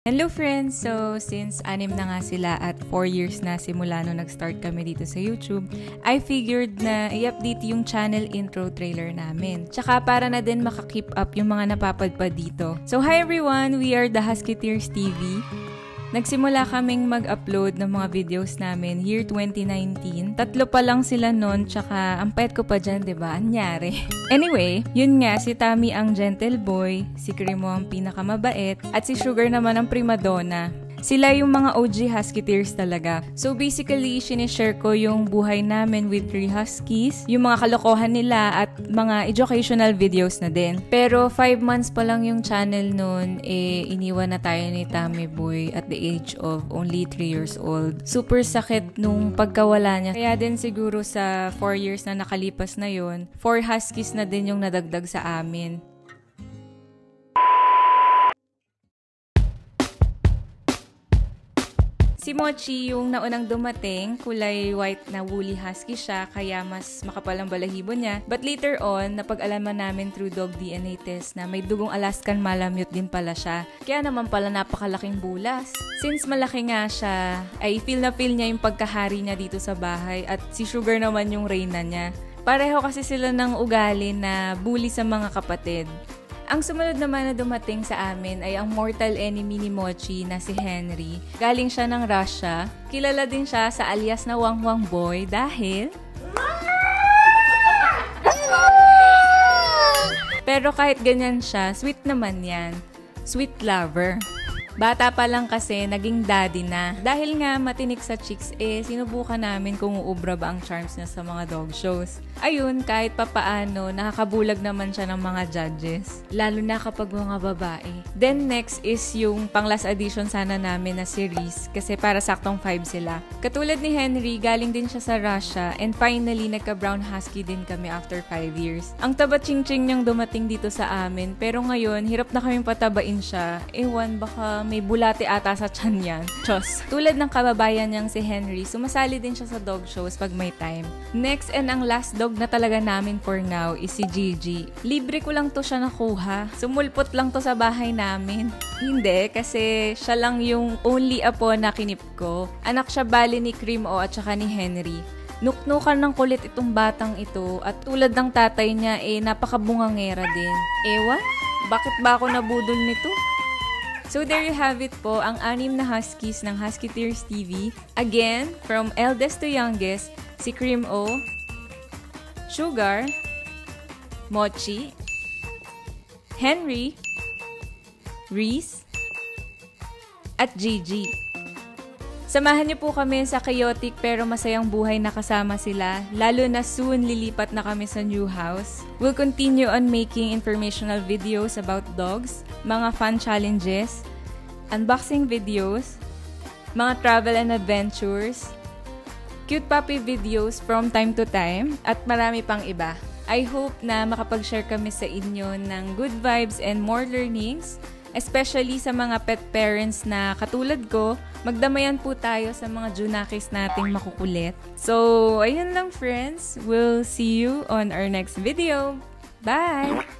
Hello friends! So, since 6 na nga sila at 4 years na simula nung nag-start kami dito sa YouTube, I figured na i-update yung channel intro trailer namin. Tsaka para na din maka-keep up yung mga napapadpad dito. So, hi everyone! We are the Husketeers TV. Nagsimula kaming mag-upload ng mga videos namin year 2019. 3 pa lang sila nun, tsaka ang pet ko pa dyan, diba? Anyari. Anyway, yun nga, si Tommy ang gentle boy, si Cremo ang pinakamabait, at si Sugar naman ang primadonna. Sila yung mga OG Husketeers talaga. So basically, sinishare ko yung buhay namin with 3 Huskies, yung mga kalokohan nila at mga educational videos na din. Pero 5 months pa lang yung channel nun, iniwan na tayo ni Tommy Boy at the age of only 3 years old. Super sakit nung pagkawala niya. Kaya din siguro sa 4 years na nakalipas na yun, 4 Huskies na din yung nadagdag sa amin. Si Mochi yung naunang dumating, kulay white na woolly husky siya, kaya mas makapal ang balahibo niya. But later on, napag-alaman namin through dog DNA test na may dugong Alaskan Malamute din pala siya. Kaya naman pala napakalaking bulas. Since malaki nga siya, ay feel niya yung pagkahari niya dito sa bahay at si Sugar naman yung reyna niya. Pareho kasi sila ng ugali na bully sa mga kapatid. Ang sumunod naman na dumating sa amin ay ang mortal enemy ni Mochi na si Henry. Galing siya ng Russia. Kilala din siya sa alias na Wang Wang Boy dahil... Pero kahit ganyan siya, sweet naman yan. Sweet lover. Bata pa lang kasi, naging daddy na. Dahil nga matinik sa chicks, sinubukan namin kung uubra ba ang charms niya sa mga dog shows. Ayun, kahit papaano, nakakabulag naman siya ng mga judges. Lalo na kapag mga babae. Then next is yung pang last edition sana namin na series, kasi para saktong 5 sila. Katulad ni Henry, galing din siya sa Russia, and finally, nagka-brown husky din kami after 5 years. Ang taba-ching-ching niyang dumating dito sa amin, pero ngayon, hirap na kaming patabain siya. Ewan, baka may bulate ata sa tiyan yan. Chos. Tulad ng kababayan niyang si Henry, sumasali din siya sa dog shows pag may time. Next and ang last dog na talaga namin for now is si Gigi. Libre ko lang to siya nakuha. Sumulpot lang to sa bahay namin. Hindi, kasi siya lang yung only apo na kinip ko. Anak siya bali ni Cremo at saka ni Henry. Nuknukan ng kulit itong batang ito at tulad ng tatay niya napakabungangera din. Ewan, bakit ba ako nabudol nito? So there you have it po, ang 6 na Huskies ng Husketeers TV. Again, from eldest to youngest, si Cremo, Sugar, Mochi, Henry, Reese, at Gigi. Samahan niyo po kami sa chaotic pero masayang buhay na kasama sila, lalo na soon lilipat na kami sa new house. We'll continue on making informational videos about dogs, mga fun challenges, unboxing videos, mga travel and adventures, cute puppy videos from time to time, at marami pang iba. I hope na makapag-share kami sa inyo ng good vibes and more learnings, especially sa mga pet parents na katulad ko. Magdamayan po tayo sa mga Junakis nating makukulit. So, ayun lang friends. We'll see you on our next video. Bye!